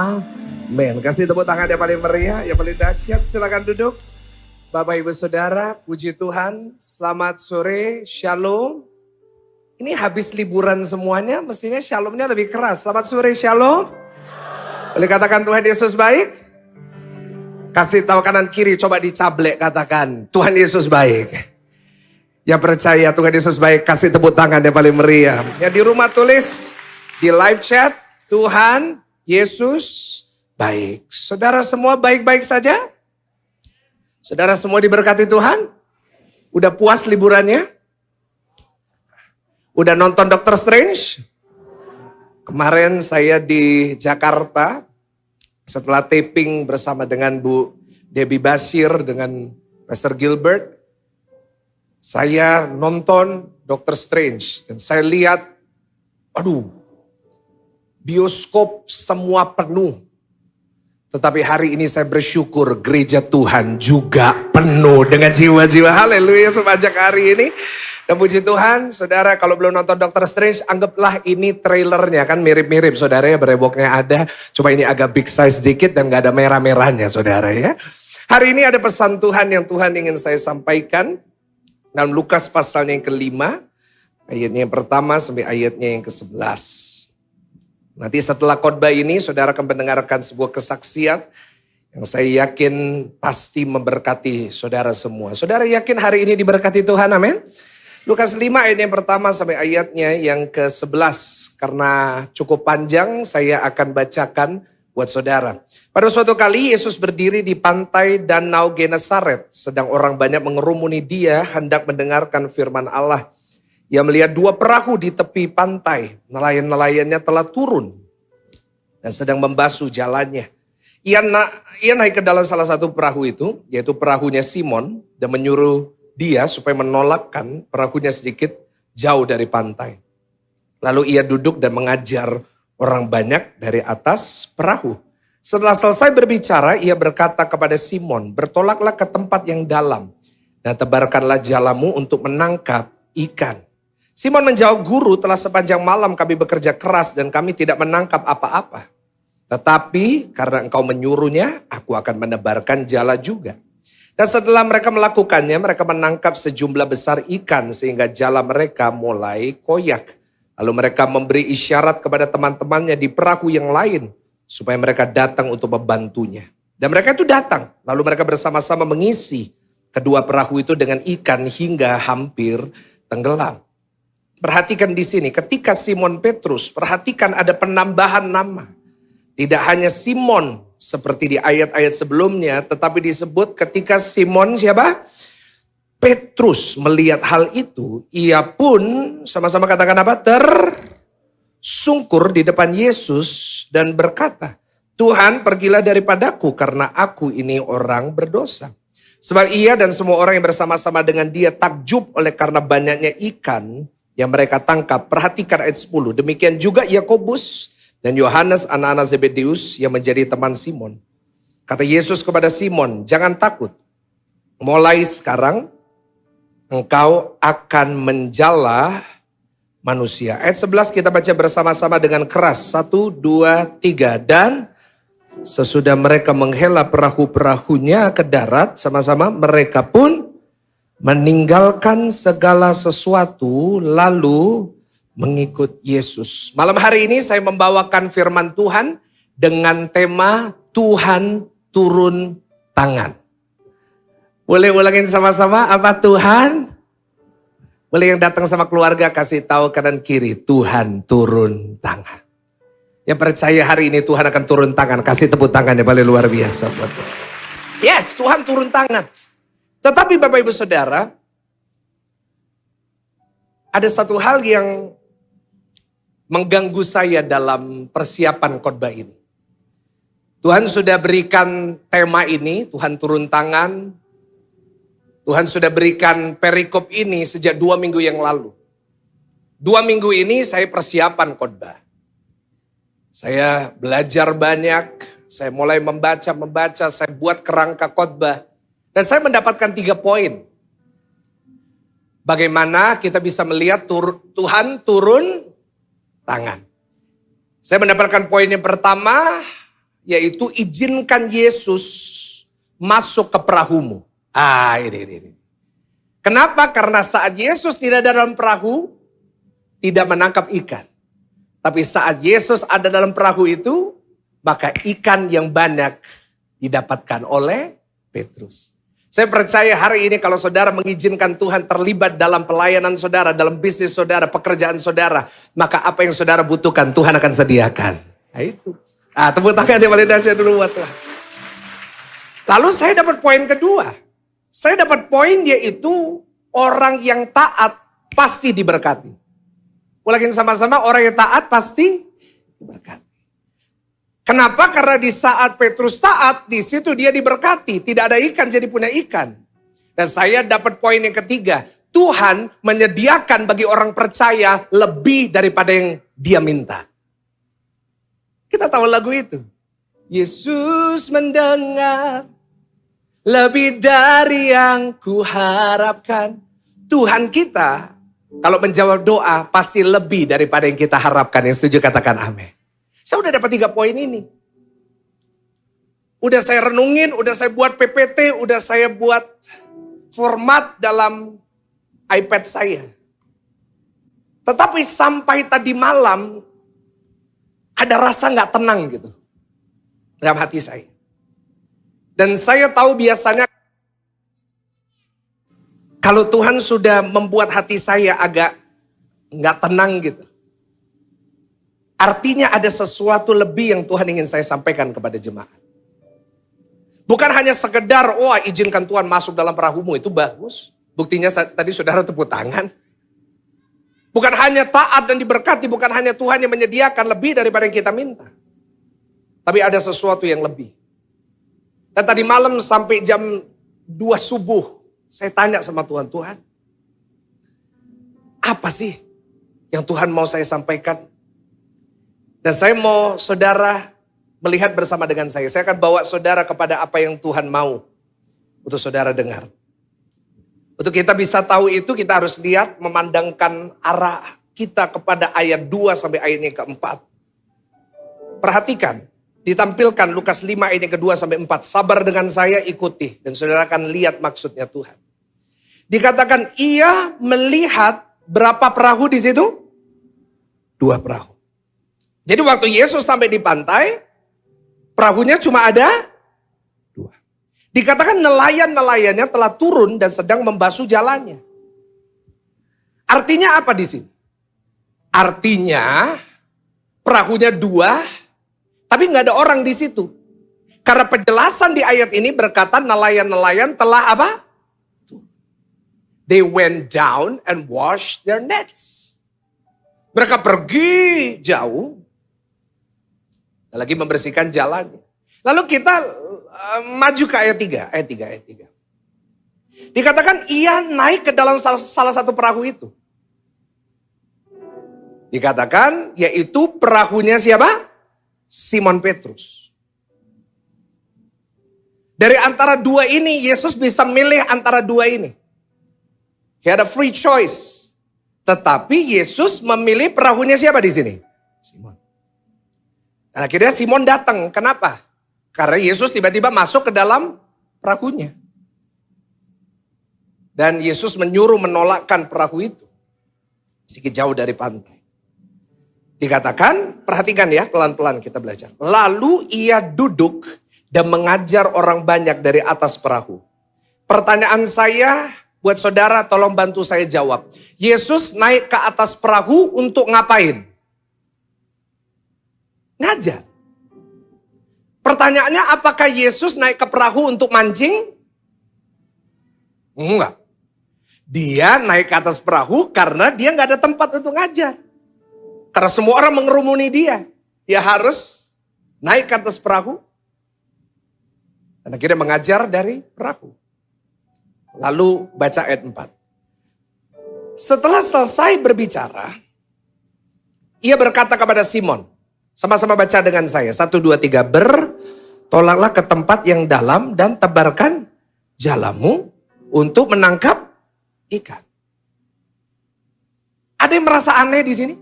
Amin. Kasih tepuk tangan yang paling meriah, yang paling dahsyat. Silakan duduk. Bapak Ibu Saudara, puji Tuhan. Selamat sore, shalom. Ini habis liburan semuanya, mestinya shalomnya lebih keras. Selamat sore, shalom. Boleh katakan Tuhan Yesus baik? Kasih tahu kanan kiri, coba dicablek katakan Tuhan Yesus baik. Yang percaya Tuhan Yesus baik, kasih tepuk tangan yang paling meriah. Yang di rumah tulis di live chat, Tuhan Yesus baik. Saudara semua baik-baik saja? Saudara semua diberkati Tuhan? Udah puas liburannya? Udah nonton Dr. Strange? Kemarin saya di Jakarta, setelah taping bersama dengan Bu Debbie Bashir, dengan Pastor Gilbert, saya nonton Dr. Strange. Dan saya lihat, aduh, bioskop semua penuh. Tetapi hari ini saya bersyukur gereja Tuhan juga penuh dengan jiwa-jiwa. Haleluya sepanjang hari ini. Dan puji Tuhan, saudara kalau belum nonton Dr. Strange, anggaplah ini trailernya. Kan mirip-mirip saudara ya, beremboknya ada. Cuma ini agak big size sedikit dan gak ada merah-merahnya saudara ya. Hari ini ada pesan Tuhan yang Tuhan ingin saya sampaikan. Dalam Lukas pasalnya yang ke-5, ayatnya yang pertama sampai ayatnya yang ke-11. Nanti setelah khotbah ini saudara akan mendengarkan sebuah kesaksian yang saya yakin pasti memberkati saudara semua. Saudara yakin hari ini diberkati Tuhan, amin? Lukas 5 ayat yang pertama sampai ayatnya yang ke-11. Karena cukup panjang saya akan bacakan buat saudara. Pada suatu kali Yesus berdiri di pantai Danau Genesaret. Sedang orang banyak mengerumuni dia hendak mendengarkan firman Allah. Ia melihat dua perahu di tepi pantai. Nelayan-nelayannya telah turun dan sedang membasuh jalannya. Ia naik ke dalam salah satu perahu itu, yaitu perahunya Simon, dan menyuruh dia supaya menolakkan perahunya sedikit jauh dari pantai. Lalu ia duduk dan mengajar orang banyak dari atas perahu. Setelah selesai berbicara, ia berkata kepada Simon, bertolaklah ke tempat yang dalam dan tebarkanlah jalamu untuk menangkap ikan. Simon menjawab, Guru, telah sepanjang malam kami bekerja keras dan kami tidak menangkap apa-apa. Tetapi karena engkau menyuruhnya, aku akan menebarkan jala juga. Dan setelah mereka melakukannya, mereka menangkap sejumlah besar ikan sehingga jala mereka mulai koyak. Lalu mereka memberi isyarat kepada teman-temannya di perahu yang lain supaya mereka datang untuk membantunya. Dan mereka itu datang, lalu mereka bersama-sama mengisi kedua perahu itu dengan ikan hingga hampir tenggelam. Perhatikan di sini, ketika Simon Petrus, perhatikan ada penambahan nama. Tidak hanya Simon seperti di ayat-ayat sebelumnya, tetapi disebut ketika Simon siapa? Petrus melihat hal itu, ia pun sama-sama katakan apa? Tersungkur di depan Yesus dan berkata, Tuhan pergilah daripadaku karena aku ini orang berdosa. Sebab ia dan semua orang yang bersama-sama dengan dia takjub oleh karena banyaknya ikan yang mereka tangkap. Perhatikan ayat 10. Demikian juga Yakobus dan Yohanes anak-anak Zebedeus yang menjadi teman Simon. Kata Yesus kepada Simon, jangan takut. Mulai sekarang engkau akan menjala manusia. Ayat 11 kita baca bersama-sama dengan keras. 1, 2, 3. Dan sesudah mereka menghela perahu-perahunya ke darat, sama-sama mereka pun meninggalkan segala sesuatu lalu mengikut Yesus. Malam hari ini saya membawakan firman Tuhan dengan tema Tuhan turun tangan. Boleh ulangin sama-sama apa Tuhan? Boleh yang datang sama keluarga kasih tahu kanan kiri Tuhan turun tangan. Yang percaya hari ini Tuhan akan turun tangan, kasih tepuk tangan yang paling luar biasa buat Tuhan. Yes, Tuhan turun tangan. Tetapi Bapak Ibu Saudara, ada satu hal yang mengganggu saya dalam persiapan khotbah ini. Tuhan sudah berikan tema ini, Tuhan turun tangan. Tuhan sudah berikan perikop ini sejak 2 minggu yang lalu. 2 minggu ini saya persiapan khotbah. Saya belajar banyak, saya mulai membaca, saya buat kerangka khotbah. Dan saya mendapatkan 3 poin. Bagaimana kita bisa melihat Tuhan turun tangan. Saya mendapatkan poin yang pertama, yaitu izinkan Yesus masuk ke perahumu. Ini. Kenapa? Karena saat Yesus tidak ada dalam perahu, tidak menangkap ikan. Tapi saat Yesus ada dalam perahu itu, maka ikan yang banyak didapatkan oleh Petrus. Saya percaya hari ini kalau saudara mengizinkan Tuhan terlibat dalam pelayanan saudara, dalam bisnis saudara, pekerjaan saudara, maka apa yang saudara butuhkan Tuhan akan sediakan. Nah itu. Tepuk tangan ya validasi dulu buat Tuhan. Lalu saya dapat poin kedua. Saya dapat poin yaitu orang yang taat pasti diberkati. Ulangin sama-sama, orang yang taat pasti diberkati. Kenapa? Karena di saat Petrus taat, di situ dia diberkati. Tidak ada ikan jadi punya ikan. Dan saya dapat poin yang ketiga. Tuhan menyediakan bagi orang percaya lebih daripada yang dia minta. Kita tahu lagu itu. Yesus mendengar lebih dari yang kuharapkan. Tuhan kita kalau menjawab doa pasti lebih daripada yang kita harapkan. Yang setuju katakan amin. Saya udah dapat 3 poin ini. Udah saya renungin, udah saya buat PPT, udah saya buat format dalam iPad saya. Tetapi sampai tadi malam ada rasa gak tenang gitu dalam hati saya. Dan saya tahu biasanya kalau Tuhan sudah membuat hati saya agak gak tenang gitu. Artinya ada sesuatu lebih yang Tuhan ingin saya sampaikan kepada jemaat. Bukan hanya sekedar, izinkan Tuhan masuk dalam perahumu, itu bagus. Buktinya tadi saudara tepuk tangan. Bukan hanya taat dan diberkati, bukan hanya Tuhan yang menyediakan lebih daripada yang kita minta. Tapi ada sesuatu yang lebih. Dan tadi malam sampai jam 2 subuh, saya tanya sama Tuhan, Tuhan, apa sih yang Tuhan mau saya sampaikan? Dan saya mau saudara melihat bersama dengan saya. Saya akan bawa saudara kepada apa yang Tuhan mau untuk saudara dengar. Untuk kita bisa tahu itu, kita harus lihat, memandangkan arah kita kepada ayat 2 sampai ayatnya keempat. Perhatikan, ditampilkan Lukas 5 ayatnya kedua sampai 4. Sabar dengan saya, ikuti. Dan saudara akan lihat maksudnya Tuhan. Dikatakan ia melihat berapa perahu di situ? 2 perahu. Jadi waktu Yesus sampai di pantai, perahunya cuma ada 2. Dikatakan nelayan-nelayannya telah turun dan sedang membasuh jalannya. Artinya apa di sini? Artinya perahunya 2, tapi nggak ada orang di situ. Karena penjelasan di ayat ini berkata nelayan-nelayan telah apa? They went down and washed their nets. Mereka pergi jauh. Lagi membersihkan jalannya. Lalu kita maju ke ayat 3. Ayat 3. Dikatakan ia naik ke dalam salah satu perahu itu. Dikatakan yaitu perahunya siapa? Simon Petrus. Dari antara 2 ini Yesus bisa milih antara 2 ini. He had a free choice. Tetapi Yesus memilih perahunya siapa di sini? Simon. Dan akhirnya Simon datang. Kenapa? Karena Yesus tiba-tiba masuk ke dalam perahunya. Dan Yesus menyuruh menolakkan perahu itu. Sedikit jauh dari pantai. Dikatakan, perhatikan ya, pelan-pelan kita belajar. Lalu ia duduk dan mengajar orang banyak dari atas perahu. Pertanyaan saya buat saudara, tolong bantu saya jawab. Yesus naik ke atas perahu untuk ngapain? Ngajar. Pertanyaannya, apakah Yesus naik ke perahu untuk mancing? Enggak. Dia naik ke atas perahu karena dia nggak ada tempat untuk ngajar. Karena semua orang mengerumuni dia. Dia harus naik ke atas perahu. Dan akhirnya mengajar dari perahu. Lalu baca ayat 4. Setelah selesai berbicara, ia berkata kepada Simon. Sama-sama baca dengan saya. 1, 2, 3. Bertolaklah ke tempat yang dalam dan tebarkan jalamu untuk menangkap ikan. Ada yang merasa aneh di sini?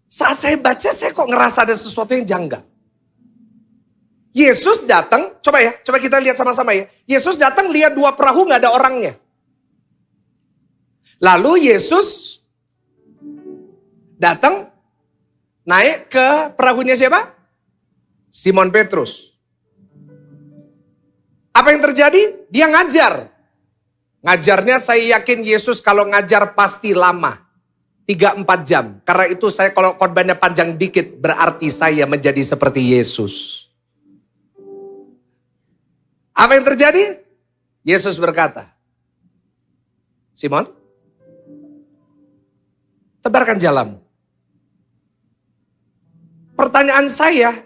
Saat saya baca, saya kok ngerasa ada sesuatu yang janggal. Yesus datang, coba kita lihat sama-sama ya. Yesus datang lihat 2 perahu gak ada orangnya. Lalu Yesus datang naik ke perahunya siapa? Simon Petrus. Apa yang terjadi? Dia ngajar. Ngajarnya saya yakin Yesus kalau ngajar pasti lama. 3-4 jam. Karena itu saya kalau khotbahnya panjang dikit berarti saya menjadi seperti Yesus. Apa yang terjadi? Yesus berkata, Simon, tebarkan jalamu. Pertanyaan saya,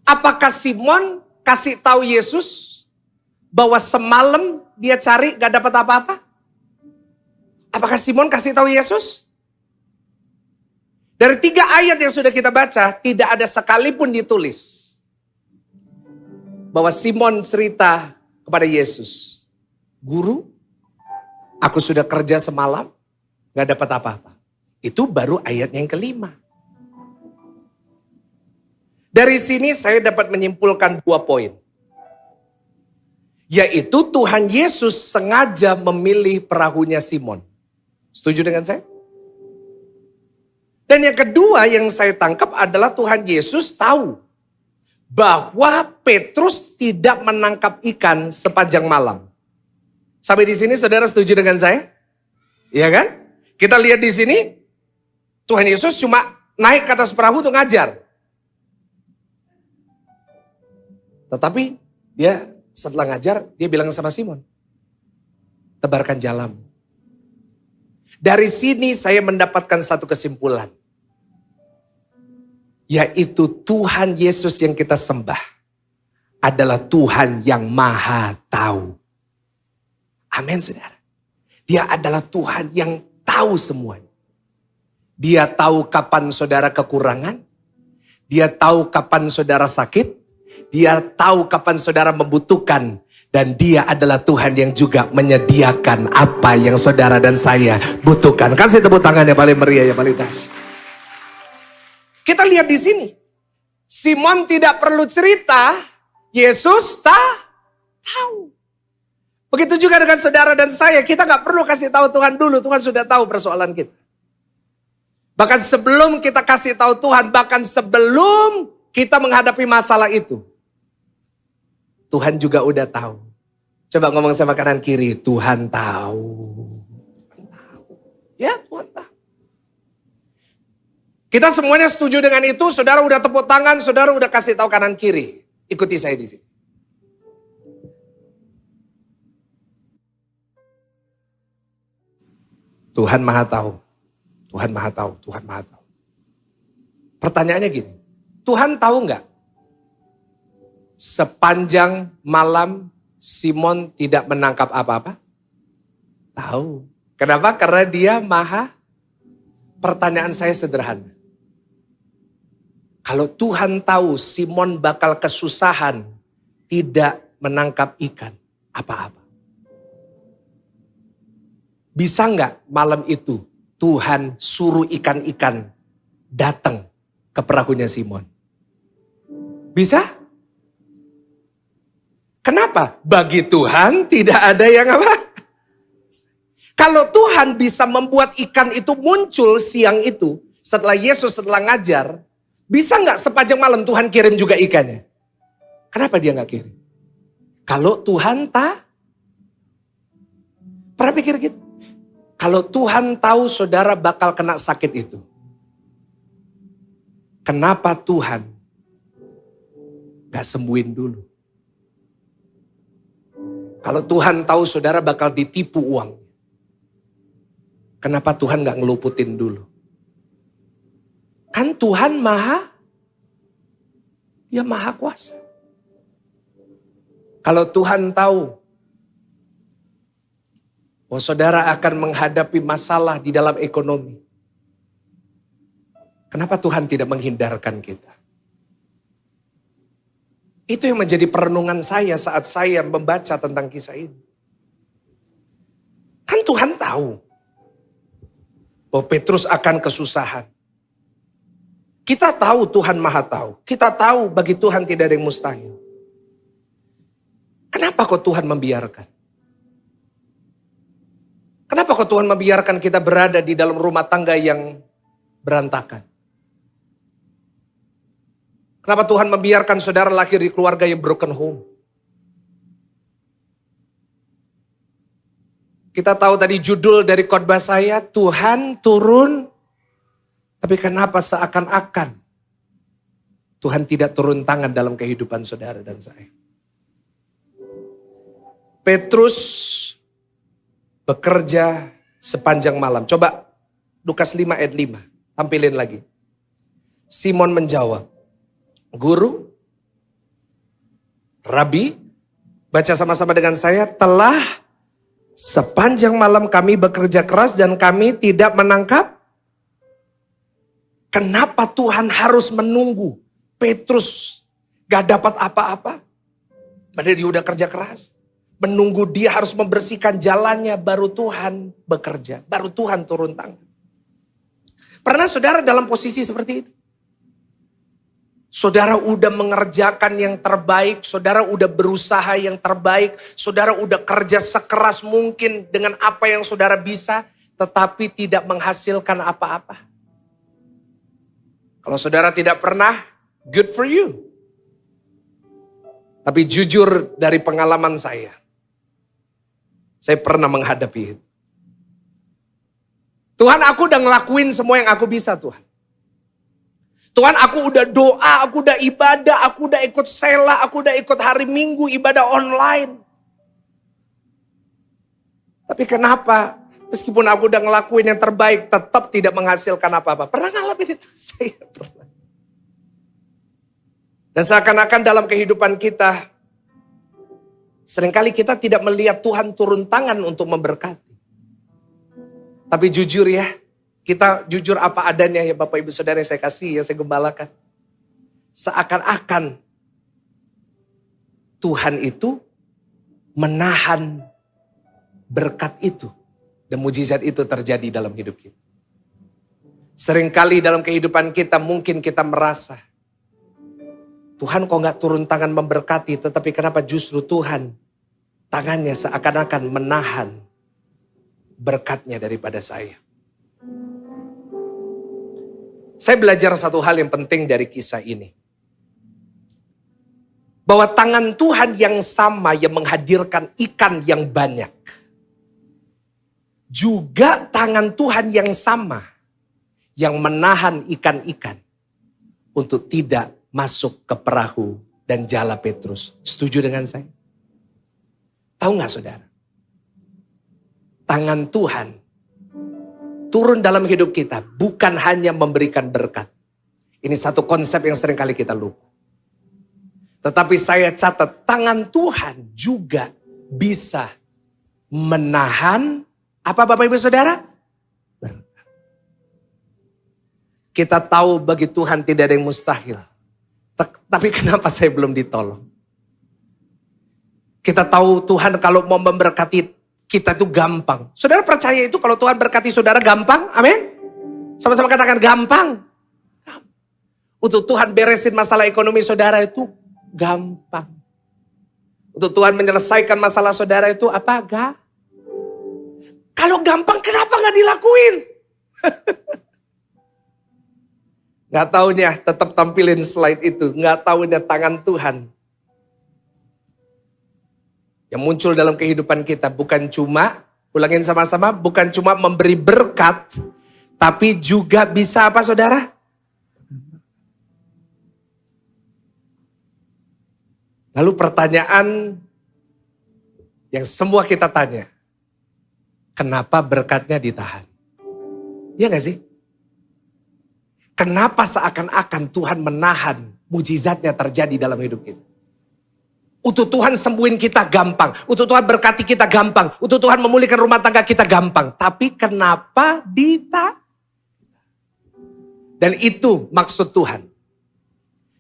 apakah Simon kasih tahu Yesus bahwa semalam dia cari gak dapat apa-apa? Apakah Simon kasih tahu Yesus? Dari 3 ayat yang sudah kita baca, tidak ada sekalipun ditulis bahwa Simon cerita kepada Yesus, Guru, aku sudah kerja semalam, gak dapat apa-apa. Itu baru ayat yang kelima. Dari sini saya dapat menyimpulkan 2 poin. Yaitu Tuhan Yesus sengaja memilih perahunya Simon. Setuju dengan saya? Dan yang kedua yang saya tangkap adalah Tuhan Yesus tahu bahwa Petrus tidak menangkap ikan sepanjang malam. Sampai di sini saudara setuju dengan saya? Iya kan? Kita lihat di sini, Tuhan Yesus cuma naik ke atas perahu untuk ngajar. Tetapi dia setelah ngajar, dia bilang sama Simon, tebarkan jalamu. Dari sini saya mendapatkan satu kesimpulan. Yaitu Tuhan Yesus yang kita sembah adalah Tuhan yang maha tahu. Amin saudara. Dia adalah Tuhan yang tahu semuanya. Dia tahu kapan saudara kekurangan. Dia tahu kapan saudara sakit. Dia tahu kapan saudara membutuhkan. Dan dia adalah Tuhan yang juga menyediakan apa yang saudara dan saya butuhkan. Kasih tepuk tangan yang paling meriah, yang paling dahsyat. Kita lihat di sini. Simon tidak perlu cerita. Yesus tahu. Begitu juga dengan saudara dan saya. Kita gak perlu kasih tahu Tuhan dulu. Tuhan sudah tahu persoalan kita. Bahkan sebelum kita kasih tahu Tuhan. Bahkan sebelum kita menghadapi masalah itu. Tuhan juga udah tahu. Coba ngomong sama kanan kiri. Tuhan tahu. Ya Tuhan tahu. Kita semuanya setuju dengan itu. Saudara udah tepuk tangan. Saudara udah kasih tahu kanan kiri. Ikuti saya di sini. Tuhan maha tahu. Tuhan maha tahu. Tuhan maha tahu. Pertanyaannya gini. Tuhan tahu nggak? Sepanjang malam Simon tidak menangkap apa-apa? Tahu. Kenapa? Karena dia maha. Pertanyaan saya sederhana. Kalau Tuhan tahu Simon bakal kesusahan tidak menangkap ikan apa-apa. Bisa nggak malam itu Tuhan suruh ikan-ikan datang ke perahunya Simon? Bisa? Kenapa? Bagi Tuhan tidak ada yang apa? Kalau Tuhan bisa membuat ikan itu muncul siang itu, setelah Yesus setelah ngajar, bisa nggak sepanjang malam Tuhan kirim juga ikannya? Kenapa dia nggak kirim? Kalau Tuhan pernah pikir gitu? Kalau Tuhan tahu saudara bakal kena sakit itu, kenapa Tuhan nggak sembuhin dulu? Kalau Tuhan tahu saudara bakal ditipu uang, kenapa Tuhan nggak ngeluputin dulu? Kan Tuhan dia maha kuasa. Kalau Tuhan tahu bahwa saudara akan menghadapi masalah di dalam ekonomi, kenapa Tuhan tidak menghindarkan kita? Itu yang menjadi perenungan saya saat saya membaca tentang kisah ini. Kan Tuhan tahu bahwa Petrus akan kesusahan. Kita tahu Tuhan Maha Tahu. Kita tahu bagi Tuhan tidak ada yang mustahil. Kenapa kok Tuhan membiarkan? Kenapa kok Tuhan membiarkan kita berada di dalam rumah tangga yang berantakan? Kenapa Tuhan membiarkan saudara lahir di keluarga yang broken home? Kita tahu tadi judul dari khotbah saya, Tuhan turun, tapi kenapa seakan-akan Tuhan tidak turun tangan dalam kehidupan saudara dan saya? Petrus bekerja sepanjang malam. Coba Lukas 5 ayat 5, tampilin lagi. Simon menjawab, Guru, Rabi, baca sama-sama dengan saya, telah sepanjang malam kami bekerja keras dan kami tidak menangkap. Kenapa Tuhan harus menunggu Petrus gak dapat apa-apa? Padahal dia udah kerja keras. Menunggu dia harus membersihkan jalannya, baru Tuhan bekerja. Baru Tuhan turun tangan. Pernah saudara dalam posisi seperti itu? Saudara udah mengerjakan yang terbaik, saudara udah berusaha yang terbaik, saudara udah kerja sekeras mungkin dengan apa yang saudara bisa, tetapi tidak menghasilkan apa-apa. Kalau saudara tidak pernah, good for you. Tapi jujur dari pengalaman saya pernah menghadapi itu. Tuhan, aku udah ngelakuin semua yang aku bisa, Tuhan. Tuhan, aku udah doa, aku udah ibadah, aku udah ikut sela, aku udah ikut hari Minggu ibadah online. Tapi kenapa meskipun aku udah ngelakuin yang terbaik tetap tidak menghasilkan apa-apa? Pernah ngalamin itu? Saya pernah. Dan seakan-akan dalam kehidupan kita, seringkali kita tidak melihat Tuhan turun tangan untuk memberkati. Tapi jujur ya, kita jujur apa adanya ya Bapak Ibu Saudara yang saya kasih, yang saya gembalakan. Seakan-akan Tuhan itu menahan berkat itu. Dan mujizat itu terjadi dalam hidup kita. Seringkali dalam kehidupan kita mungkin kita merasa, Tuhan kok gak turun tangan memberkati, tetapi kenapa justru Tuhan tangannya seakan-akan menahan berkatnya daripada saya. Saya belajar satu hal yang penting dari kisah ini. Bahwa tangan Tuhan yang sama yang menghadirkan ikan yang banyak. Juga tangan Tuhan yang sama yang menahan ikan-ikan untuk tidak masuk ke perahu dan jala Petrus. Setuju dengan saya? Tahu gak saudara? Tangan Tuhan turun dalam hidup kita bukan hanya memberikan berkat. Ini satu konsep yang sering kali kita lupa. Tetapi saya catat tangan Tuhan juga bisa menahan apa Bapak Ibu Saudara? Berkat. Kita tahu bagi Tuhan tidak ada yang mustahil. Tapi kenapa saya belum ditolong? Kita tahu Tuhan kalau mau memberkati kita itu gampang. Saudara percaya itu kalau Tuhan berkati saudara gampang? Amin? Sama-sama katakan gampang. Untuk Tuhan beresin masalah ekonomi saudara itu gampang. Untuk Tuhan menyelesaikan masalah saudara itu apa? Kalau gampang kenapa gak dilakuin? Gak taunya tetap tampilin slide itu. Gak taunya tangan Tuhan yang muncul dalam kehidupan kita bukan cuma, ulangin sama-sama, bukan cuma memberi berkat, tapi juga bisa apa saudara? Lalu pertanyaan yang semua kita tanya, kenapa berkatnya ditahan? Iya gak sih? Kenapa seakan-akan Tuhan menahan mujizatnya terjadi dalam hidup kita? Untuk Tuhan sembuhin kita gampang. Untuk Tuhan berkati kita gampang. Untuk Tuhan memulihkan rumah tangga kita gampang. Tapi kenapa ditahan? Dan itu maksud Tuhan.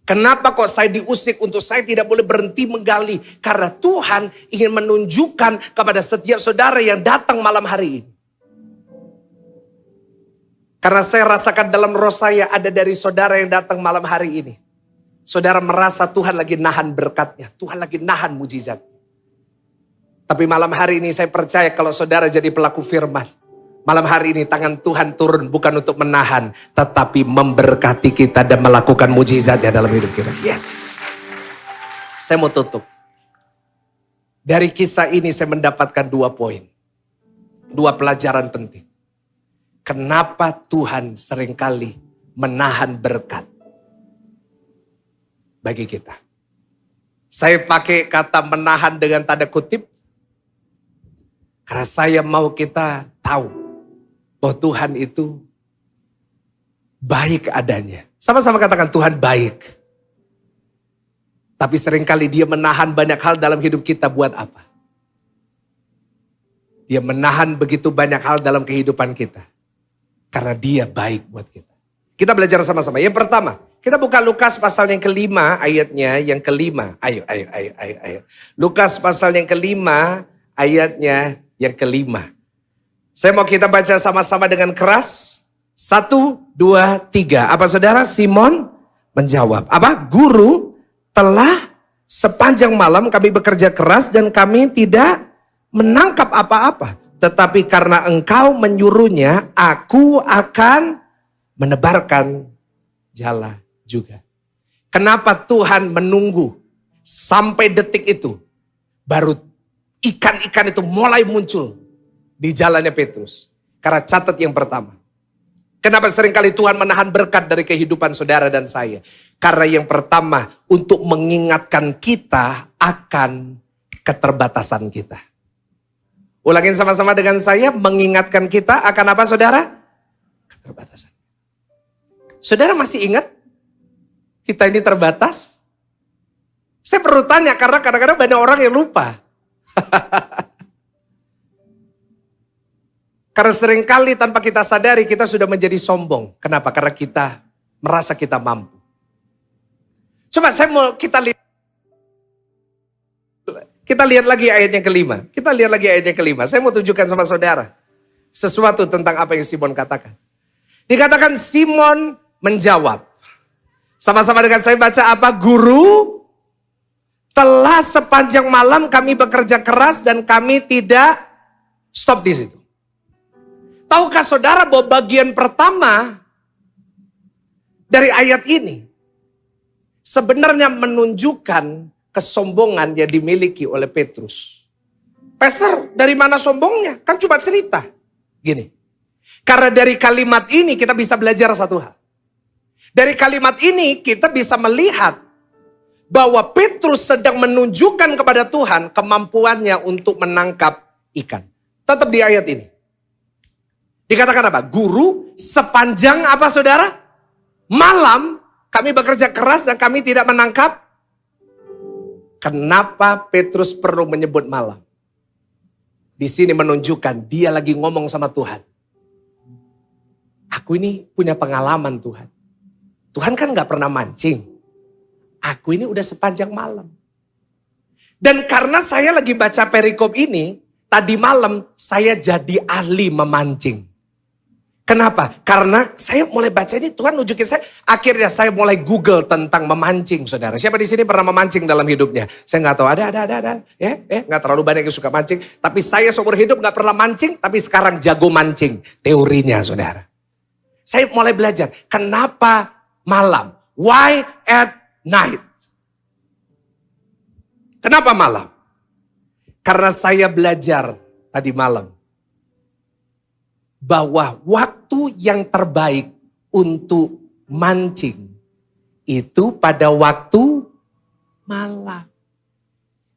Kenapa kok saya diusik untuk saya tidak boleh berhenti menggali? Karena Tuhan ingin menunjukkan kepada setiap saudara yang datang malam hari ini. Karena saya rasakan dalam roh saya ada dari saudara yang datang malam hari ini. Saudara merasa Tuhan lagi nahan berkatnya. Tuhan lagi nahan mujizat. Tapi malam hari ini saya percaya kalau saudara jadi pelaku firman. Malam hari ini tangan Tuhan turun bukan untuk menahan. Tetapi memberkati kita dan melakukan mujizatnya dalam hidup kita. Yes. Saya mau tutup. Dari kisah ini saya mendapatkan 2 poin. 2 pelajaran penting. Kenapa Tuhan seringkali menahan berkat bagi kita. Saya pakai kata menahan dengan tanda kutip. Karena saya mau kita tahu bahwa Tuhan itu baik adanya. Sama-sama katakan Tuhan baik. Tapi seringkali dia menahan banyak hal dalam hidup kita buat apa? Dia menahan begitu banyak hal dalam kehidupan kita. Karena dia baik buat kita. Kita belajar sama-sama. Yang pertama, kita buka Lukas pasal yang kelima, ayatnya yang kelima. Ayo. Lukas pasal yang kelima, ayatnya yang kelima. Saya mau kita baca sama-sama dengan keras. 1, 2, 3. Apa saudara? Simon menjawab. Apa? Guru, telah sepanjang malam kami bekerja keras dan kami tidak menangkap apa-apa. Tetapi karena engkau menyuruhnya, aku akan menebarkan jala juga. Kenapa Tuhan menunggu sampai detik itu? Baru ikan-ikan itu mulai muncul di jalannya Petrus. Karena catat yang pertama. Kenapa seringkali Tuhan menahan berkat dari kehidupan saudara dan saya? Karena yang pertama, untuk mengingatkan kita akan keterbatasan kita. Ulangin sama-sama dengan saya, mengingatkan kita akan apa saudara? Keterbatasan. Saudara masih ingat kita ini terbatas? Saya perlu tanya karena kadang-kadang banyak orang yang lupa. Karena seringkali tanpa kita sadari kita sudah menjadi sombong. Kenapa? Karena kita merasa kita mampu. Coba saya mau kita lihat lagi ayat yang kelima. Kita lihat lagi ayat yang kelima. Saya mau tunjukkan sama saudara sesuatu tentang apa yang Simon katakan. Dikatakan Simon menjawab. Sama-sama dengan saya baca apa? Guru, telah sepanjang malam kami bekerja keras dan kami tidak stop di situ. Tahukah saudara bahwa bagian pertama dari ayat ini sebenarnya menunjukkan kesombongan yang dimiliki oleh Petrus. Pastor, dari mana sombongnya? Kan cuma cerita. Gini, karena dari kalimat ini kita bisa belajar satu hal. Dari kalimat ini kita bisa melihat bahwa Petrus sedang menunjukkan kepada Tuhan kemampuannya untuk menangkap ikan. Tetap di ayat ini. Dikatakan apa? Guru, sepanjang apa saudara? Malam kami bekerja keras dan kami tidak menangkap. Kenapa Petrus perlu menyebut malam? Di sini menunjukkan dia lagi ngomong sama Tuhan. Aku ini punya pengalaman Tuhan. Tuhan kan gak pernah mancing. Aku ini udah sepanjang malam. Dan karena saya lagi baca perikop ini, tadi malam saya jadi ahli memancing. Kenapa? Karena saya mulai baca ini, Tuhan nunjukin saya. Akhirnya saya mulai Google tentang memancing, saudara. Siapa di sini pernah memancing dalam hidupnya? Saya nggak tahu, ada. Nggak terlalu banyak yang suka mancing. Tapi saya seumur hidup nggak pernah mancing, tapi sekarang jago mancing. Teorinya, saudara. Saya mulai belajar, kenapa malam? Why at night? Kenapa malam? Karena saya belajar tadi malam. Bahwa waktu yang terbaik untuk mancing itu pada waktu malam.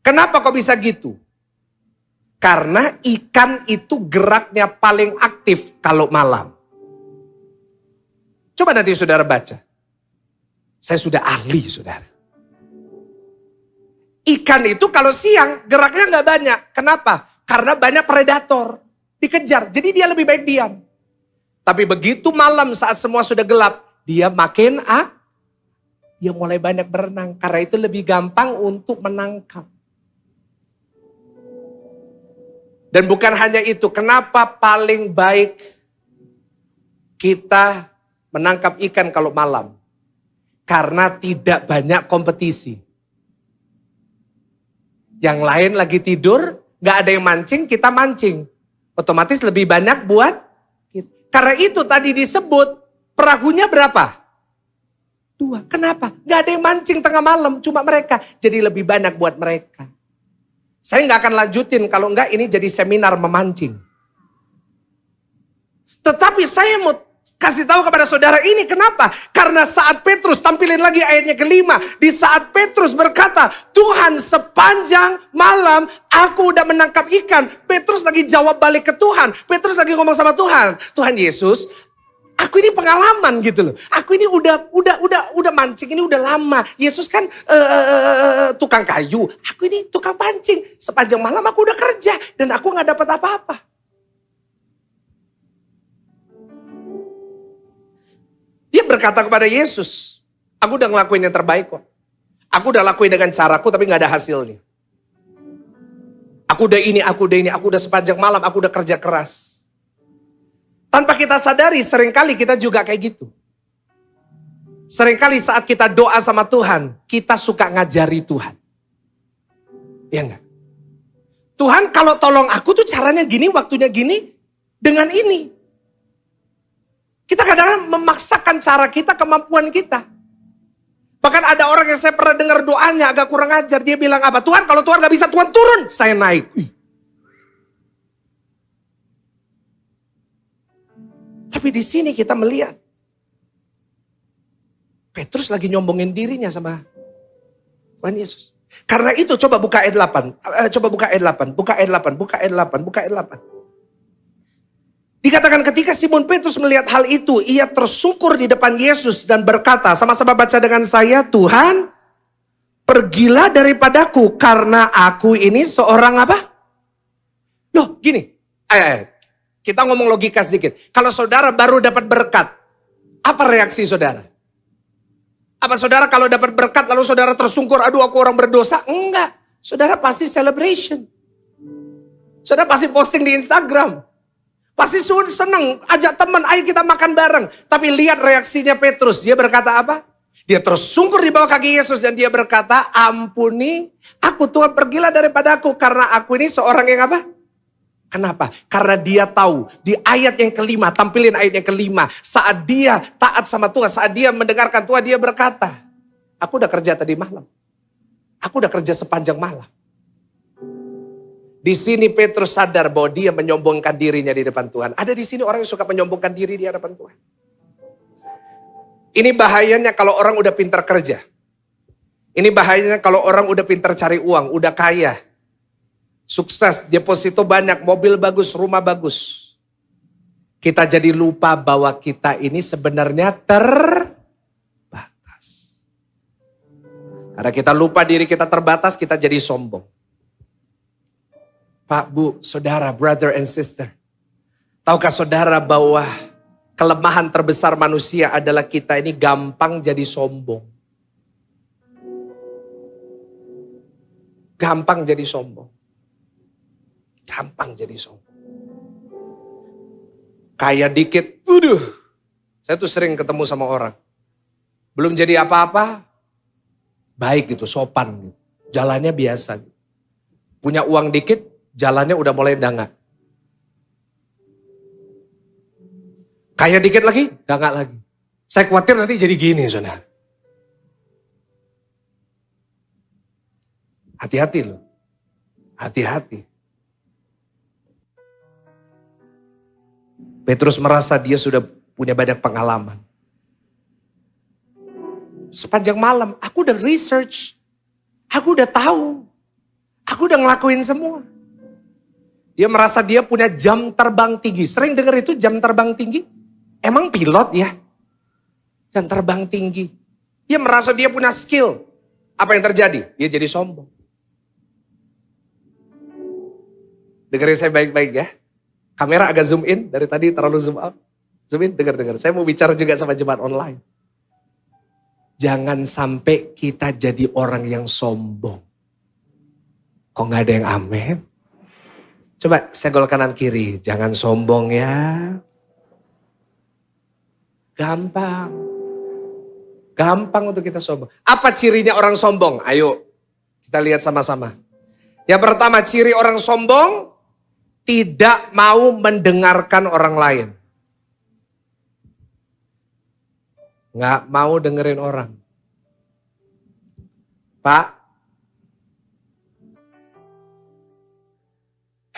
Kenapa kok bisa gitu? Karena ikan itu geraknya paling aktif kalau malam. Coba nanti saudara baca. Saya sudah ahli saudara. Ikan itu kalau siang geraknya nggak banyak. Kenapa? Karena banyak predator. Dikejar, jadi dia lebih baik diam. Tapi begitu malam saat semua sudah gelap, dia makin dia mulai banyak berenang. Karena itu lebih gampang untuk menangkap. Dan bukan hanya itu, kenapa paling baik kita menangkap ikan kalau malam. Karena tidak banyak kompetisi. Yang lain lagi tidur, gak ada yang mancing, kita mancing. Otomatis lebih banyak buat kita. Karena itu tadi disebut, perahunya berapa? 2. Kenapa? Gak ada yang mancing tengah malam, cuma mereka. Jadi lebih banyak buat mereka. Saya gak akan lanjutin, kalau enggak ini jadi seminar memancing. Tetapi saya mau kasih tahu kepada saudara ini kenapa? Karena saat Petrus, tampilin lagi ayatnya ke-5. Di saat Petrus berkata, Tuhan sepanjang malam aku udah menangkap ikan. Petrus lagi jawab balik ke Tuhan. Petrus lagi ngomong sama Tuhan. Tuhan Yesus, aku ini pengalaman gitu loh. Aku ini udah mancing ini udah lama. Yesus kan tukang kayu. Aku ini tukang pancing. Sepanjang malam aku udah kerja dan aku gak dapat apa-apa. Dia berkata kepada Yesus, aku udah ngelakuin yang terbaik kok. Aku udah lakuin dengan caraku tapi gak ada hasilnya. Aku udah ini, aku udah sepanjang malam, aku udah kerja keras. Tanpa kita sadari, seringkali kita juga kayak gitu. Seringkali saat kita doa sama Tuhan, kita suka ngajari Tuhan. Iya enggak? Tuhan kalau tolong aku tuh caranya gini, waktunya gini, dengan ini. Kita kadang-kadang memaksakan cara kita, kemampuan kita. Bahkan ada orang yang saya pernah dengar doanya agak kurang ajar. Dia bilang apa? Tuhan kalau Tuhan gak bisa, Tuhan turun. Saya naik. Tapi di sini kita melihat. Petrus lagi nyombongin dirinya sama Tuhan Yesus. Karena itu coba buka ayat 8. Buka ayat 8. Dikatakan ketika Simon Petrus melihat hal itu, ia tersungkur di depan Yesus dan berkata, sama-sama baca dengan saya, Tuhan, pergilah daripadaku karena aku ini seorang apa? Loh, gini. Kita ngomong logika sedikit. Kalau saudara baru dapat berkat, apa reaksi saudara? Apa saudara kalau dapat berkat lalu saudara tersungkur, aduh aku orang berdosa? Enggak. Saudara pasti celebration. Saudara pasti posting di Instagram. Pasti seneng, ajak teman, ayo kita makan bareng. Tapi lihat reaksinya Petrus, dia berkata apa? Dia tersungkur di bawah kaki Yesus dan dia berkata, ampuni aku Tuhan, pergilah daripadaku karena aku ini seorang yang apa? Kenapa? Karena dia tahu di ayat yang ke-5, tampilin ayat yang ke-5. Saat dia taat sama Tuhan, saat dia mendengarkan Tuhan, dia berkata, aku udah kerja tadi malam. Aku udah kerja sepanjang malam. Di sini Petrus sadar bahwa dia menyombongkan dirinya di depan Tuhan. Ada di sini orang yang suka menyombongkan diri di hadapan Tuhan. Ini bahayanya kalau orang udah pintar kerja. Ini bahayanya kalau orang udah pintar cari uang, udah kaya. Sukses, deposito banyak, mobil bagus, rumah bagus. Kita jadi lupa bahwa kita ini sebenarnya terbatas. Karena kita lupa diri kita terbatas, kita jadi sombong. Pak, Bu, saudara, brother and sister. Tahukah saudara bahwa kelemahan terbesar manusia adalah kita ini gampang jadi sombong. Gampang jadi sombong. Gampang jadi sombong. Kaya dikit, saya tuh sering ketemu sama orang. Belum jadi apa-apa, baik gitu, sopan gitu. Jalannya biasa gitu. Punya uang dikit, jalannya udah mulai dangak. Kaya dikit lagi, dangak lagi. Saya khawatir nanti jadi gini, saudara. Hati-hati loh. Hati-hati. Petrus merasa dia sudah punya banyak pengalaman. Sepanjang malam, aku udah research. Aku udah tahu. Aku udah ngelakuin semua. Dia merasa dia punya jam terbang tinggi. Sering dengar itu jam terbang tinggi? Emang pilot ya? Jam terbang tinggi. Dia merasa dia punya skill. Apa yang terjadi? Dia jadi sombong. Dengerin saya baik-baik ya. Kamera agak zoom in. Dari tadi terlalu zoom out. Zoom in, dengar. Saya mau bicara juga sama jemaat online. Jangan sampai kita jadi orang yang sombong. Kok gak ada yang amin? Coba senggol kanan kiri, jangan sombong ya. Gampang. Gampang untuk kita sombong. Apa cirinya orang sombong? Ayo kita lihat sama-sama. Yang pertama, ciri orang sombong tidak mau mendengarkan orang lain. Nggak mau dengerin orang. Pak.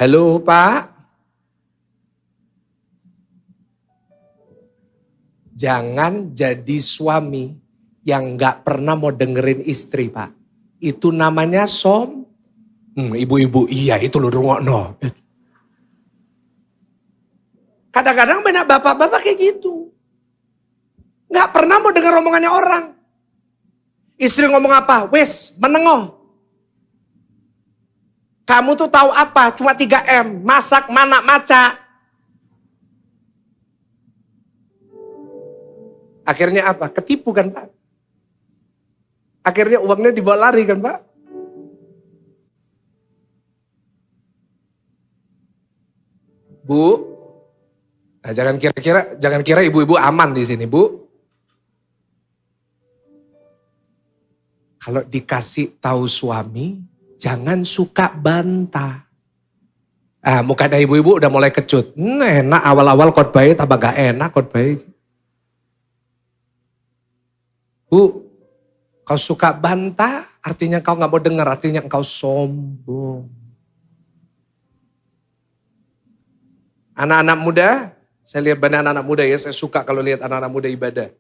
Halo Pak. Jangan jadi suami yang nggak pernah mau dengerin istri, Pak. Itu namanya ibu-ibu, iya itu loh rungokno. Kadang-kadang banyak bapak-bapak kayak gitu. Nggak pernah mau dengar omongannya orang. Istri ngomong apa? Wes, menengoh. Kamu tuh tahu apa? Cuma 3M. Masak, manak, maca. Akhirnya apa? Ketipu kan Pak? Akhirnya uangnya dibawa lari kan Pak? Bu, nah jangan kira ibu-ibu aman di sini Bu. Kalau dikasih tahu suami, jangan suka bantah. Mukanya ibu-ibu udah mulai kecut. Enak awal-awal khotbahnya tambah gak enak khotbahnya. Bu, kau suka bantah, artinya kau gak mau dengar, artinya kau sombong. Anak-anak muda, saya lihat banyak anak-anak muda ya, saya suka kalau lihat anak-anak muda ibadah.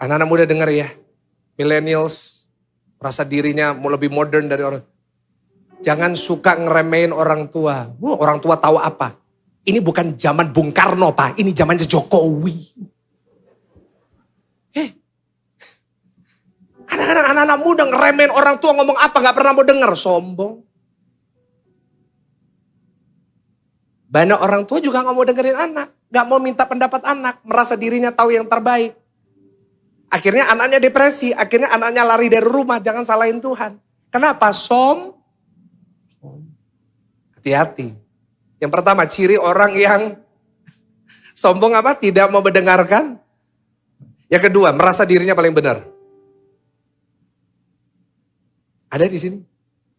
Anak-anak muda dengar ya, millennials, merasa dirinya mau lebih modern dari orang. Jangan suka ngeremehin orang tua. Orang tua tahu apa? Ini bukan zaman Bung Karno Pak, ini zamannya Jokowi. Kadang-kadang anak-anak muda ngeremehin orang tua ngomong apa gak pernah mau dengar, sombong. Banyak orang tua juga gak mau dengerin anak, gak mau minta pendapat anak, merasa dirinya tahu yang terbaik. Akhirnya anaknya depresi, akhirnya anaknya lari dari rumah, jangan salahin Tuhan. Kenapa? Hati-hati. Yang pertama, ciri orang yang sombong apa? Tidak mau mendengarkan. Yang kedua, merasa dirinya paling benar. Ada di sini?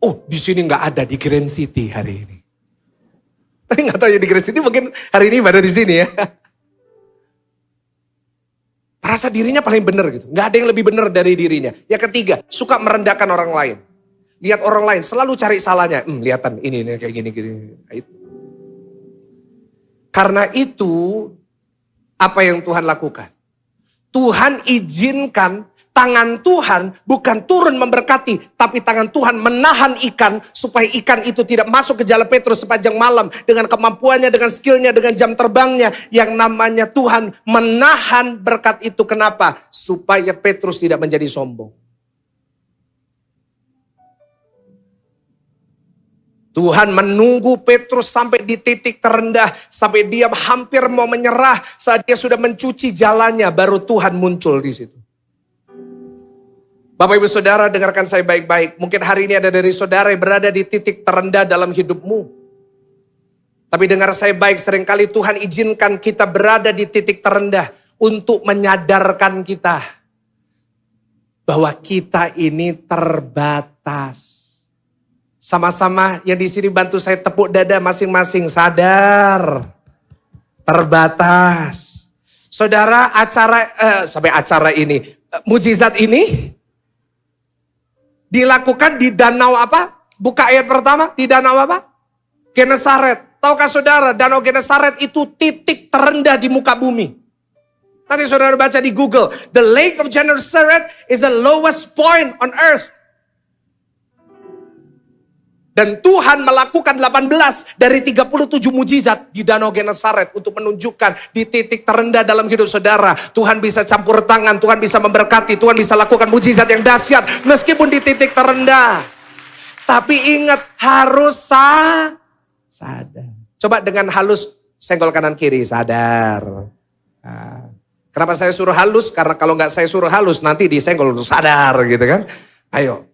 Oh, di sini nggak ada di Grand City hari ini. Tapi nggak tahu ya di Grand City mungkin hari ini ada di sini ya. Merasa dirinya paling benar gitu. Nggak ada yang lebih benar dari dirinya. Yang ketiga, suka merendahkan orang lain. Lihat orang lain, selalu cari salahnya. Lihatan ini kayak gini. Nah, itu. Karena itu, apa yang Tuhan lakukan? Tuhan izinkan tangan Tuhan bukan turun memberkati, tapi tangan Tuhan menahan ikan supaya ikan itu tidak masuk ke jala Petrus sepanjang malam dengan kemampuannya, dengan skillnya, dengan jam terbangnya. Yang namanya Tuhan menahan berkat itu. Kenapa? Supaya Petrus tidak menjadi sombong. Tuhan menunggu Petrus sampai di titik terendah, sampai dia hampir mau menyerah, saat dia sudah mencuci jalannya, baru Tuhan muncul di situ. Bapak Ibu Saudara, dengarkan saya baik-baik. Mungkin hari ini ada dari saudara yang berada di titik terendah dalam hidupmu. Tapi dengar saya baik, seringkali Tuhan izinkan kita berada di titik terendah untuk menyadarkan kita bahwa kita ini terbatas. Sama-sama yang di sini bantu saya tepuk dada masing-masing, sadar terbatas. Saudara, acara ini, mujizat ini dilakukan di danau apa? Buka ayat pertama, di danau apa? Genesaret. Tahukah saudara, danau Genesaret itu titik terendah di muka bumi. Nanti saudara baca di Google, the lake of Gennesaret is the lowest point on earth. Dan Tuhan melakukan 18 dari 37 mujizat di Danau Genesaret untuk menunjukkan di titik terendah dalam hidup saudara. Tuhan bisa campur tangan, Tuhan bisa memberkati, Tuhan bisa lakukan mujizat yang dahsyat meskipun di titik terendah. Tapi ingat, harus sadar. Coba dengan halus senggol kanan kiri, sadar. Kenapa saya suruh halus? Karena kalau nggak saya suruh halus nanti disenggol sadar gitu kan. Ayo.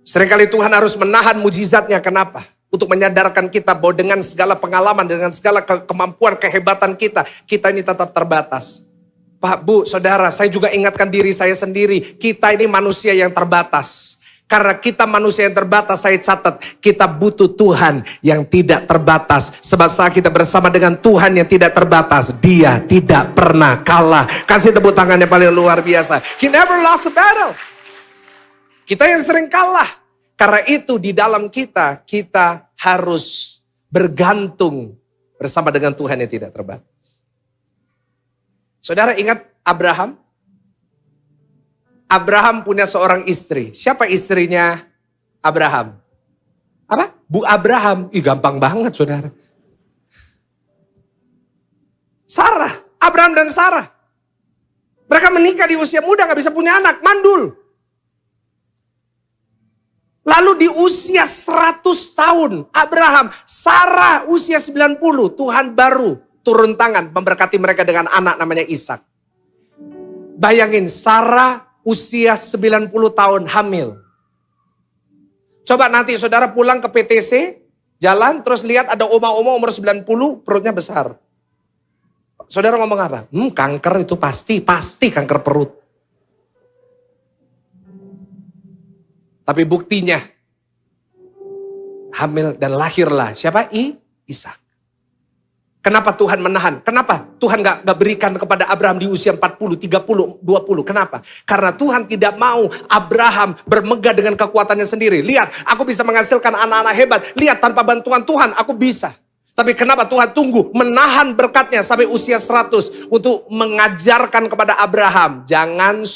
Seringkali Tuhan harus menahan mujizatnya. Kenapa? untuk menyadarkan kita bahwa dengan segala pengalaman, dengan segala kemampuan, kehebatan kita ini tetap terbatas. Pak, Bu, Saudara, saya juga ingatkan diri saya sendiri, kita ini manusia yang terbatas. Karena kita manusia yang terbatas, saya catat, kita butuh Tuhan yang tidak terbatas. Sebab saat kita bersama dengan Tuhan yang tidak terbatas, Dia tidak pernah kalah. Kasih tepuk tangannya paling luar biasa. He never lost a battle. Kita yang sering kalah. Karena itu di dalam kita harus bergantung bersama dengan Tuhan yang tidak terbatas. Saudara ingat Abraham? Abraham punya seorang istri. Siapa istrinya Abraham? Apa? Bu Abraham. Ih, gampang banget, saudara. Sarah. Abraham dan Sarah. Mereka menikah di usia muda, gak bisa punya anak. Mandul. Lalu di usia 100 tahun, Abraham, Sarah usia 90, Tuhan baru turun tangan memberkati mereka dengan anak namanya Ishak. Bayangin, Sarah usia 90 tahun hamil. Coba nanti saudara pulang ke PTC, jalan terus lihat ada oma-oma umur 90 perutnya besar. Saudara ngomong apa? Kanker itu pasti kanker perut. Tapi buktinya hamil dan lahirlah siapa? Ishak. Kenapa Tuhan menahan? Kenapa Tuhan gak berikan kepada Abraham di usia 40, 30, 20? Kenapa? Karena Tuhan tidak mau Abraham bermegah dengan kekuatannya sendiri. Lihat, aku bisa menghasilkan anak-anak hebat. Lihat, tanpa bantuan Tuhan aku bisa. Tapi kenapa Tuhan tunggu menahan berkatnya sampai usia 100 untuk mengajarkan kepada Abraham, jangan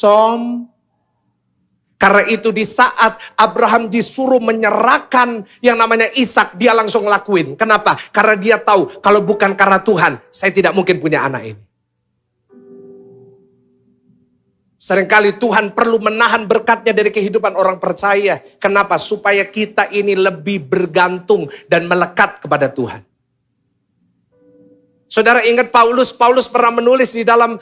Karena itu di saat Abraham disuruh menyerahkan yang namanya Ishak, dia langsung lakuin. Kenapa? Karena dia tahu kalau bukan karena Tuhan, saya tidak mungkin punya anak ini. Seringkali Tuhan perlu menahan berkatnya dari kehidupan orang percaya. Kenapa? Supaya kita ini lebih bergantung dan melekat kepada Tuhan. Saudara ingat Paulus pernah menulis di dalam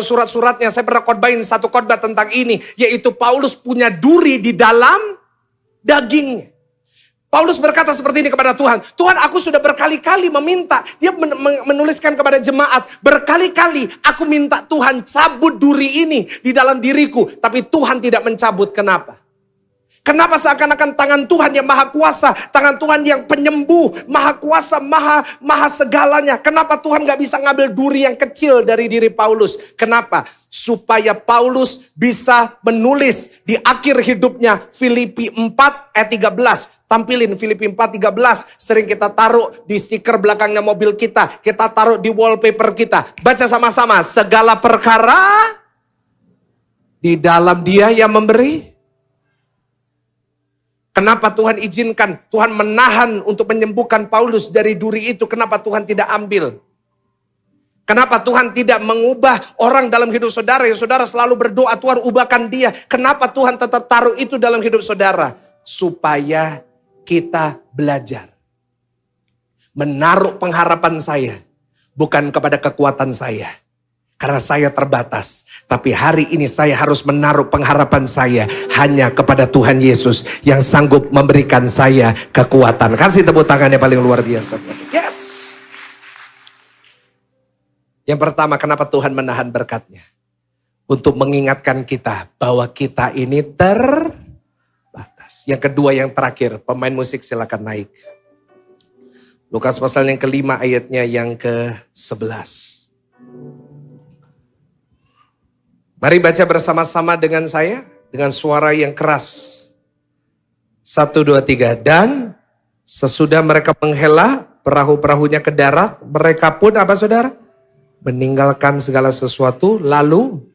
surat-suratnya. Saya pernah khotbahin satu khotbah tentang ini, yaitu Paulus punya duri di dalam dagingnya. Paulus berkata seperti ini kepada Tuhan, Tuhan, aku sudah berkali-kali meminta. Dia menuliskan kepada jemaat, berkali-kali aku minta Tuhan cabut duri ini di dalam diriku, tapi Tuhan tidak mencabut. Kenapa? Kenapa seakan-akan tangan Tuhan yang maha kuasa, tangan Tuhan yang penyembuh, maha kuasa, maha segalanya. Kenapa Tuhan gak bisa ngambil duri yang kecil dari diri Paulus? Kenapa? Supaya Paulus bisa menulis di akhir hidupnya Filipi 4 ayat 13. Tampilin Filipi 4:13, sering kita taruh di stiker belakangnya mobil kita taruh di wallpaper kita. Baca sama-sama, segala perkara di dalam Dia yang memberi. Kenapa Tuhan izinkan, Tuhan menahan untuk menyembuhkan Paulus dari duri itu? Kenapa Tuhan tidak ambil? Kenapa Tuhan tidak mengubah orang dalam hidup saudara yang saudara selalu berdoa, Tuhan ubahkan dia? Kenapa Tuhan tetap taruh itu dalam hidup saudara? Supaya kita belajar menaruh pengharapan saya bukan kepada kekuatan saya. Karena saya terbatas. Tapi hari ini saya harus menaruh pengharapan saya hanya kepada Tuhan Yesus yang sanggup memberikan saya kekuatan. Kasih tepuk tangannya paling luar biasa. Yes. Yang pertama, kenapa Tuhan menahan berkatnya? Untuk mengingatkan kita bahwa kita ini terbatas. Yang kedua, yang terakhir, pemain musik silakan naik. Lukas pasal yang kelima ayatnya yang ke-11. Mari baca bersama-sama dengan saya, dengan suara yang keras. 1, 2, 3. Dan sesudah mereka menghela perahu-perahunya ke darat, mereka pun apa saudara? Meninggalkan segala sesuatu, lalu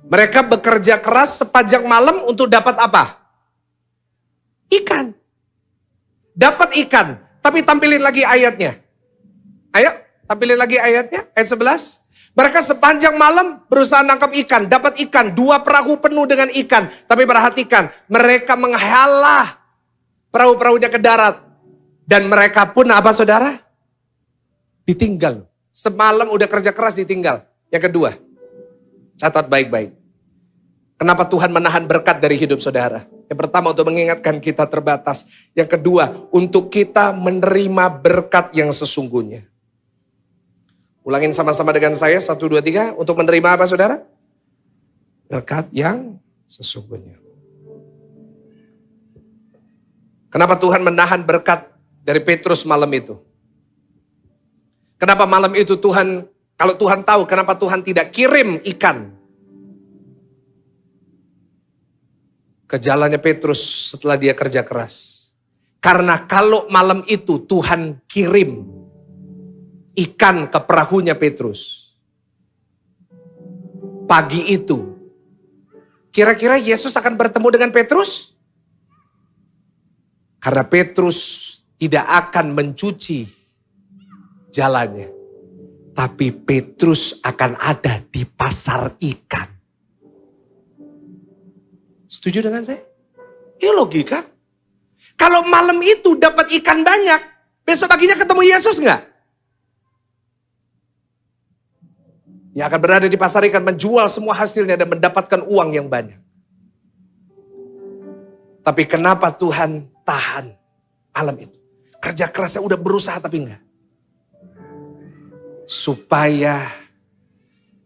mereka bekerja keras sepanjang malam untuk dapat apa? Ikan. Dapat ikan, tapi tampilin lagi ayatnya. Ayo, tampilin lagi ayatnya, ayat 11. Mereka sepanjang malam berusaha nangkap ikan, dapat ikan, 2 perahu penuh dengan ikan. Tapi perhatikan, mereka menghalah perahu-perahunya ke darat. Dan mereka pun apa saudara? Ditinggal. Semalam udah kerja keras ditinggal. Yang kedua, catat baik-baik. Kenapa Tuhan menahan berkat dari hidup saudara? Yang pertama untuk mengingatkan kita terbatas. Yang kedua untuk kita menerima berkat yang sesungguhnya. Ulangin sama-sama dengan saya, 1, 2, 3. Untuk menerima apa saudara? Berkat yang sesungguhnya. Kenapa Tuhan menahan berkat dari Petrus malam itu? Kenapa malam itu Tuhan, kalau Tuhan tahu kenapa Tuhan tidak kirim ikan ke jalannya Petrus setelah dia kerja keras? Karena kalau malam itu Tuhan kirim ikan ke perahunya Petrus, pagi itu, kira-kira Yesus akan bertemu dengan Petrus? Karena Petrus tidak akan mencuci jalannya. Tapi Petrus akan ada di pasar ikan. Setuju dengan saya? Ini logika. Kalau malam itu dapat ikan banyak, besok paginya ketemu Yesus nggak? Yang akan berada di pasar ikan menjual semua hasilnya dan mendapatkan uang yang banyak. Tapi kenapa Tuhan tahan malam itu? Kerja kerasnya udah berusaha tapi enggak. Supaya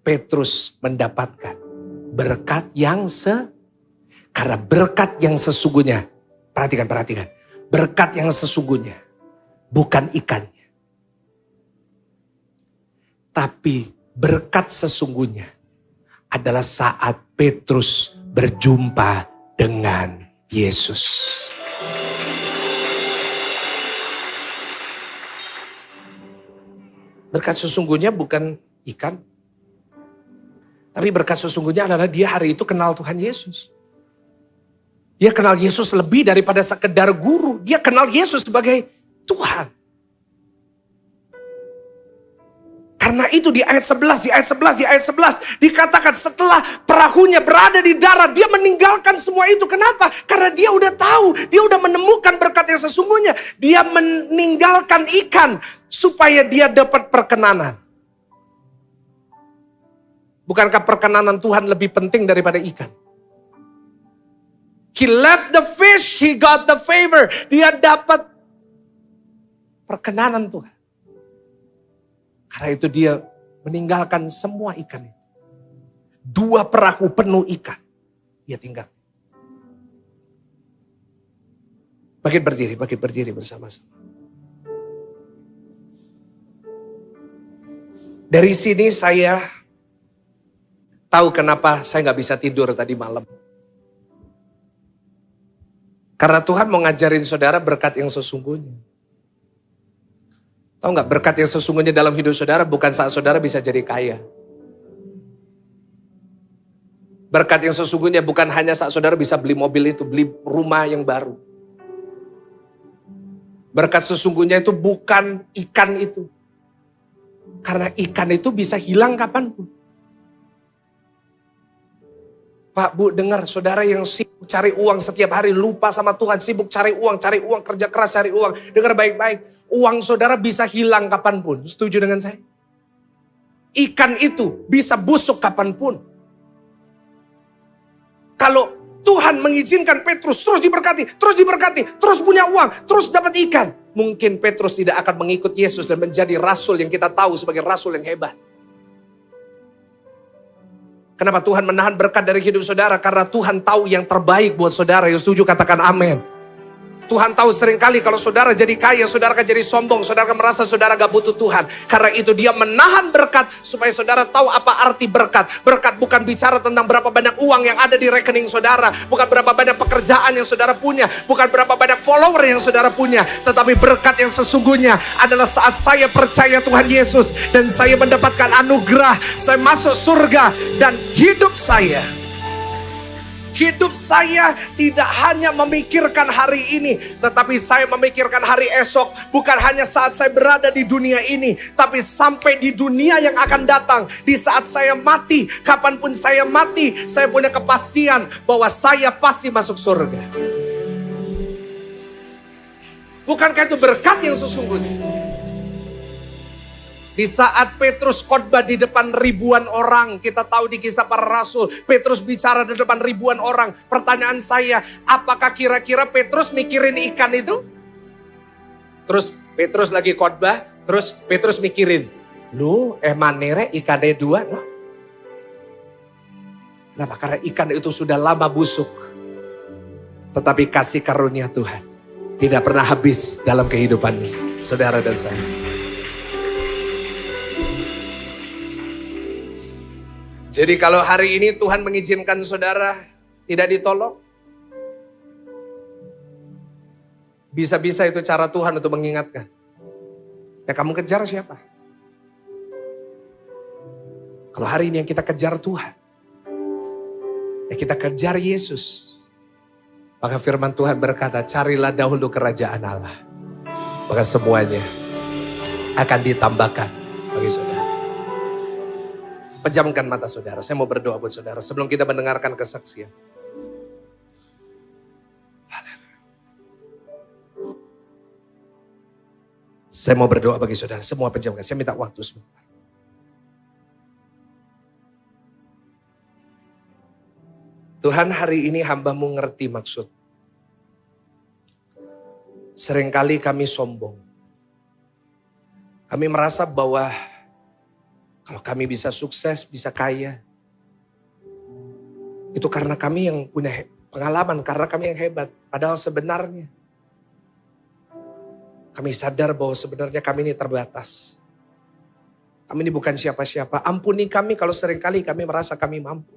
Petrus mendapatkan berkat yang karena berkat yang sesungguhnya, perhatikan. Berkat yang sesungguhnya bukan ikannya. Tapi berkat sesungguhnya adalah saat Petrus berjumpa dengan Yesus. Berkat sesungguhnya bukan ikan. Tapi berkat sesungguhnya adalah dia hari itu kenal Tuhan Yesus. Dia kenal Yesus lebih daripada sekedar guru. Dia kenal Yesus sebagai Tuhan. Karena itu di ayat 11 dikatakan setelah perahunya berada di darat, dia meninggalkan semua itu. Kenapa? Karena dia udah tahu, dia udah menemukan berkat yang sesungguhnya. Dia meninggalkan ikan supaya dia dapat perkenanan. Bukankah perkenanan Tuhan lebih penting daripada ikan? He left the fish, he got the favor. Dia dapat perkenanan Tuhan. Karena itu dia meninggalkan semua ikan itu. 2 perahu penuh ikan. Dia tinggal. Bangkit berdiri bersama-sama. Dari sini saya tahu kenapa saya gak bisa tidur tadi malam. Karena Tuhan mau ngajarin saudara berkat yang sesungguhnya. Tahu nggak, berkat yang sesungguhnya dalam hidup saudara bukan saat saudara bisa jadi kaya. Berkat yang sesungguhnya bukan hanya saat saudara bisa beli mobil itu, beli rumah yang baru. Berkat sesungguhnya itu bukan ikan itu. Karena ikan itu bisa hilang kapanpun. Pak, Bu, dengar saudara yang sibuk cari uang setiap hari, lupa sama Tuhan, sibuk cari uang, kerja keras cari uang. Dengar baik-baik, uang saudara bisa hilang kapanpun. Setuju dengan saya? Ikan itu bisa busuk kapanpun. Kalau Tuhan mengizinkan Petrus terus diberkati, terus punya uang, terus dapat ikan. Mungkin Petrus tidak akan mengikut Yesus dan menjadi rasul yang kita tahu sebagai rasul yang hebat. Kenapa Tuhan menahan berkat dari hidup saudara? Karena Tuhan tahu yang terbaik buat saudara. Yang setuju katakan amin. Tuhan tahu seringkali kalau saudara jadi kaya, saudara akan jadi sombong, saudara akan merasa saudara gak butuh Tuhan. Karena itu dia menahan berkat supaya saudara tahu apa arti berkat. Berkat bukan bicara tentang berapa banyak uang yang ada di rekening saudara. Bukan berapa banyak pekerjaan yang saudara punya. Bukan berapa banyak follower yang saudara punya. Tetapi berkat yang sesungguhnya adalah saat saya percaya Tuhan Yesus. Dan saya mendapatkan anugerah. Saya masuk surga dan hidup saya tidak hanya memikirkan hari ini, tetapi saya memikirkan hari esok. Bukan hanya saat saya berada di dunia ini, tapi sampai di dunia yang akan datang. Di saat saya mati, kapanpun saya mati, saya punya kepastian bahwa saya pasti masuk surga. Bukankah itu berkat yang sesungguhnya? Di saat Petrus khotbah di depan ribuan orang, kita tahu di Kisah Para Rasul, Petrus bicara di depan ribuan orang. Pertanyaan saya, apakah kira-kira Petrus mikirin ikan itu? Terus Petrus lagi khotbah, terus Petrus mikirin, lu manere ikannya dua, no? Kenapa? Karena ikan itu sudah lama busuk. Tetapi kasih karunia Tuhan tidak pernah habis dalam kehidupan saudara dan saya. Jadi kalau hari ini Tuhan mengizinkan saudara tidak ditolong, bisa-bisa itu cara Tuhan untuk mengingatkan. Ya kamu kejar siapa? Kalau hari ini yang kita kejar Tuhan, ya kita kejar Yesus. Maka firman Tuhan berkata, carilah dahulu kerajaan Allah. Maka semuanya akan ditambahkan bagi saudara. Pejamkan mata saudara, saya mau berdoa buat saudara sebelum kita mendengarkan kesaksian. Saya mau berdoa bagi saudara, semua pejamkan, saya minta waktu sebentar. Tuhan, hari ini hamba-Mu ngerti maksud. Seringkali kami sombong. Kami merasa bahwa kalau kami bisa sukses, bisa kaya, itu karena kami yang punya pengalaman, karena kami yang hebat. Padahal sebenarnya kami sadar bahwa sebenarnya kami ini terbatas. Kami ini bukan siapa-siapa. Ampuni kami kalau seringkali kami merasa kami mampu.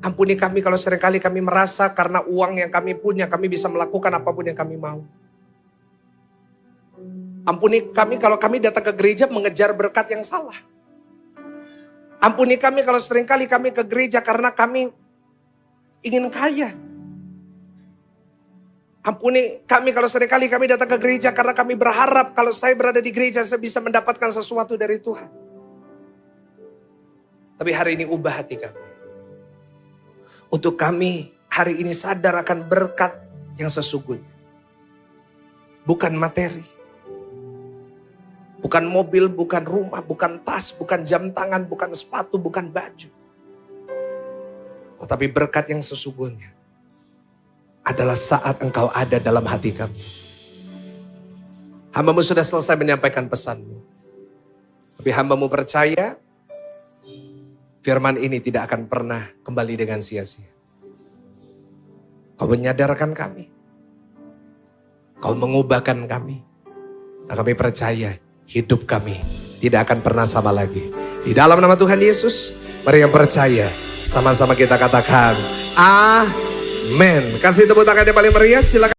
Ampuni kami kalau seringkali kami merasa karena uang yang kami punya, kami bisa melakukan apapun yang kami mau. Ampuni kami kalau kami datang ke gereja mengejar berkat yang salah. Ampuni kami kalau seringkali kami ke gereja karena kami ingin kaya. Ampuni kami kalau seringkali kami datang ke gereja karena kami berharap kalau saya berada di gereja saya bisa mendapatkan sesuatu dari Tuhan. Tapi hari ini ubah hati kami. Untuk kami hari ini sadar akan berkat yang sesungguhnya. Bukan materi. Bukan mobil, bukan rumah, bukan tas, bukan jam tangan, bukan sepatu, bukan baju. Tetapi berkat yang sesungguhnya adalah saat engkau ada dalam hati kami. Hamba-Mu sudah selesai menyampaikan pesan-Mu. Tapi hamba-Mu percaya firman ini tidak akan pernah kembali dengan sia-sia. Kau menyadarkan kami. Kau mengubahkan kami. Nah, kami percaya hidup kami tidak akan pernah sama lagi. Di dalam nama Tuhan Yesus, mari yang percaya sama-sama kita katakan amin. Kasih tepuk tangan yang paling meriah, silakan.